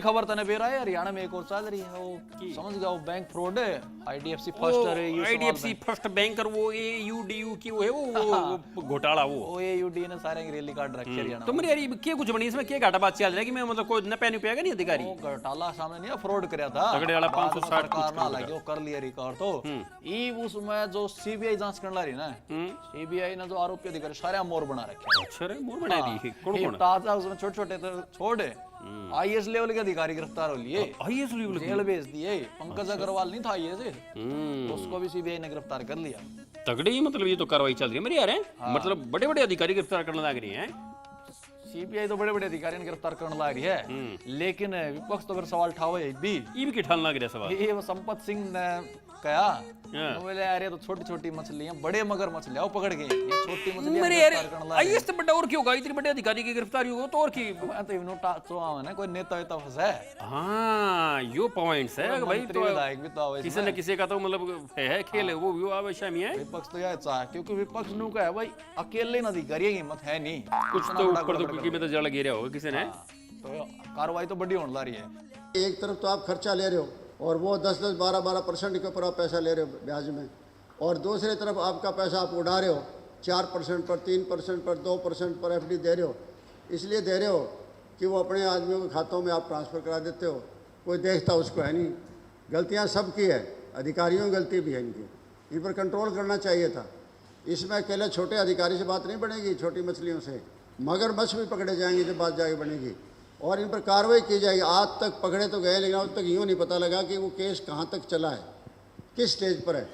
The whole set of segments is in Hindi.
खबर तने बेरा है हरियाणा में एक और चल रही है वो समझ गया वो बैंक फ्रॉड है आईडीएफसी फर्स्ट है आईडीएफसी फर्स्ट बैंक और वो एयूडीयू की वो है वो घोटाला वो वो एयूडी ने सारे रैली कार्ड रखे हरियाणा तो मेरे यार ये क्या कुछ बनी इसमें क्या घाटा बात चल रहा है कि मैं मतलब कोई न पैन पेगा नहीं अधिकारी वो घोटाला सामने नहीं फ्रॉड करया था तगड़े वाला 560 सरकार ना लगे वो कर लिया रिकॉर्ड तो ई उसमें जो सीबीआई जांच करने रही ना सीबीआई ने जो आरोपी अधिकारी सारे मोर बना रखे अच्छा रे मोर बना दी कौन कौन ताजा उसमें छोटे छोटे तो छोड़े आईएएस लेवल के अधिकारी गिरफ्तार हो लिए आईएएस लेवल जेल भेज दिए पंकज अग्रवाल नहीं था आईएएस उसको भी सीबीआई ने गिरफ्तार कर लिया तगड़े ही मतलब ये तो कार्रवाई चल रही है मेरे यार मतलब बड़े बड़े अधिकारी गिरफ्तार करने लग रही हैं सीबीआई तो बड़े बड़े अधिकारी ने गिरफ्तार करने लग रही है लेकिन विपक्ष तो फिर सवाल ठावे भी ये भी किठान लग रहा सवाल ये वो संपत सिंह ने कहा बोले यार ये तो छोटी छोटी मछलियां बड़े मगर मछलियां वो पकड़ गए ये छोटी मछलियां मेरे यार आईएएस तो बड़ा और क्यों होगा इतने बड़े अधिकारी की गिरफ्तारी हो तो और की मैं तो इनो टाचो ना कोई नेता वेता फंसा है हाँ यो पॉइंट्स है भाई तो विधायक भी तो आवे किसी न किसी का तो मतलब है खेल है वो भी आवे शामी है विपक्ष तो यह चाह क्योंकि विपक्ष नु का है भाई अकेले ना अधिकारी की हिम्मत है नहीं कुछ तो ऊपर तो क्योंकि में तो जड़ गिरा होगा किसी ने तो कार्रवाई तो बड़ी होने ला रही है एक तरफ तो आप खर्चा ले रहे हो और वो 10-10, 12-12% के ऊपर आप पैसा ले रहे हो ब्याज में और दूसरी तरफ आपका पैसा आप उड़ा रहे हो 4% पर 3% पर 2% पर एफडी दे रहे हो इसलिए दे रहे हो कि वो अपने आदमियों के खातों में आप ट्रांसफ़र करा देते हो कोई देखता उसको है नहीं गलतियाँ सबकी है अधिकारियों की गलती भी है इनकी इन पर कंट्रोल करना चाहिए था इसमें अकेले छोटे अधिकारी से बात नहीं बनेगी छोटी मछलियों से मगरमच्छ भी पकड़े जाएंगे जब बात जाके बनेगी और इन पर कार्रवाई की जाएगी आज तक पकड़े तो गए लेकिन आज तक यूँ नहीं पता लगा कि वो केस कहाँ तक चला है किस स्टेज पर है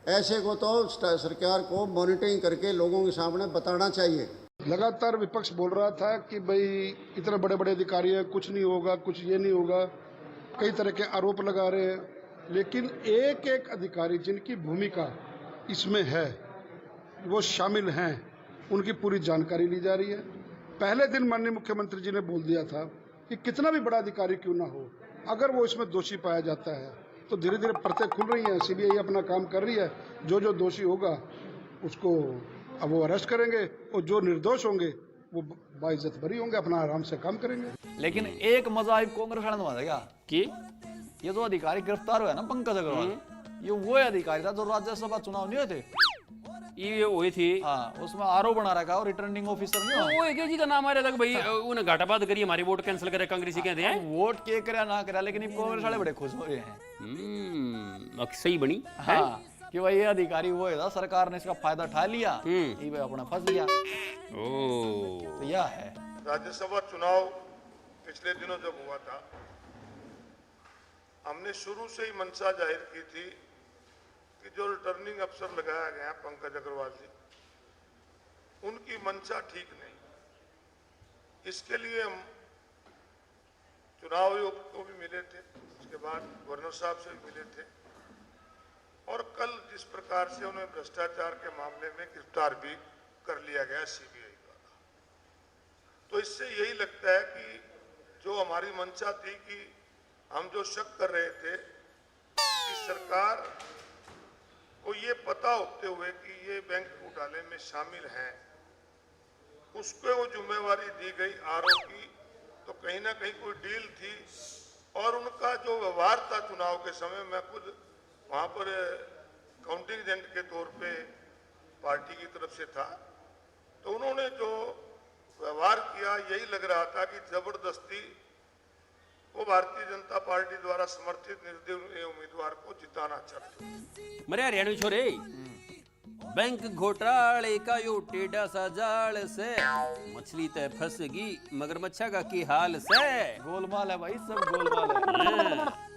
ऐसे को तो सरकार को मॉनिटरिंग करके लोगों के सामने बताना चाहिए लगातार विपक्ष बोल रहा था कि भाई इतने बड़े बड़े अधिकारी हैं कुछ नहीं होगा कुछ ये नहीं होगा कई तरह के आरोप लगा रहे हैं लेकिन एक एक अधिकारी जिनकी भूमिका इसमें है वो शामिल हैं उनकी पूरी जानकारी ली जा रही है पहले दिन माननीय मुख्यमंत्री जी ने बोल दिया था कि कितना भी बड़ा अधिकारी क्यों ना हो अगर वो इसमें दोषी पाया जाता है तो धीरे धीरे परतें खुल रही हैं सीबीआई अपना काम कर रही है जो दोषी होगा उसको अब वो अरेस्ट करेंगे और जो निर्दोष होंगे वो बाइज्जत बरी होंगे अपना आराम से काम करेंगे लेकिन एक मजाहिब कांग्रेस वाले ने बताया कि ये जो अधिकारी गिरफ्तार हुआ ना पंकज अग्रवाल ये वो अधिकारी था जो राज्यसभा चुनाव नहीं होते ये हुई थी हाँ उसमें आरोप बना रखा और रिटर्निंग ऑफिसर नहीं हुआ वो एक जी का नाम आ रहा था भाई उन्हें घाटाबाद करी हमारी वोट कैंसिल करे कांग्रेसी कहते हैं वोट के करे ना करे लेकिन कांग्रेस वाले बड़े खुश हो रहे हैं सही बनी हाँ कि भाई ये अधिकारी वो है सरकार ने इसका फायदा उठा लिया ये भाई अपना फंस गया तो यह है राज्यसभा चुनाव पिछले दिनों जब हुआ था हमने शुरू से ही मंशा जाहिर की थी कि जो रिटर्निंग अफसर लगाया गया पंकज अग्रवाल जी उनकी मंशा ठीक नहीं इसके लिए हम चुनाव आयोग को भी मिले थे उसके बाद गवर्नर साहब से भी मिले थे और कल जिस प्रकार से उन्हें भ्रष्टाचार के मामले में गिरफ्तार भी कर लिया गया सीबीआई द्वारा तो इससे यही लगता है कि जो हमारी मंशा थी कि हम जो शक कर रहे थे कि सरकार को ये पता होते हुए कि ये बैंक घोटाले में शामिल हैं उसको वो जिम्मेवारी दी गई आरोपी तो कहीं ना कहीं कोई डील थी और उनका जो व्यवहार था चुनाव के समय मैं खुद वहाँ पर काउंटिंग एजेंट के तौर पे पार्टी की तरफ से था तो उन्होंने जो व्यवहार किया यही लग रहा था कि जबरदस्ती वो भारतीय जनता पार्टी द्वारा समर्थित निर्दलीय उम्मीदवार को जिताना चाहते मरे हरियाणवी छोरे बैंक घोटाले का यो टेढ़ा सा जाल से मछली तय फंसेगी मगरमच्छा का की हाल से गोलमाल है भाई सब गोलमाल है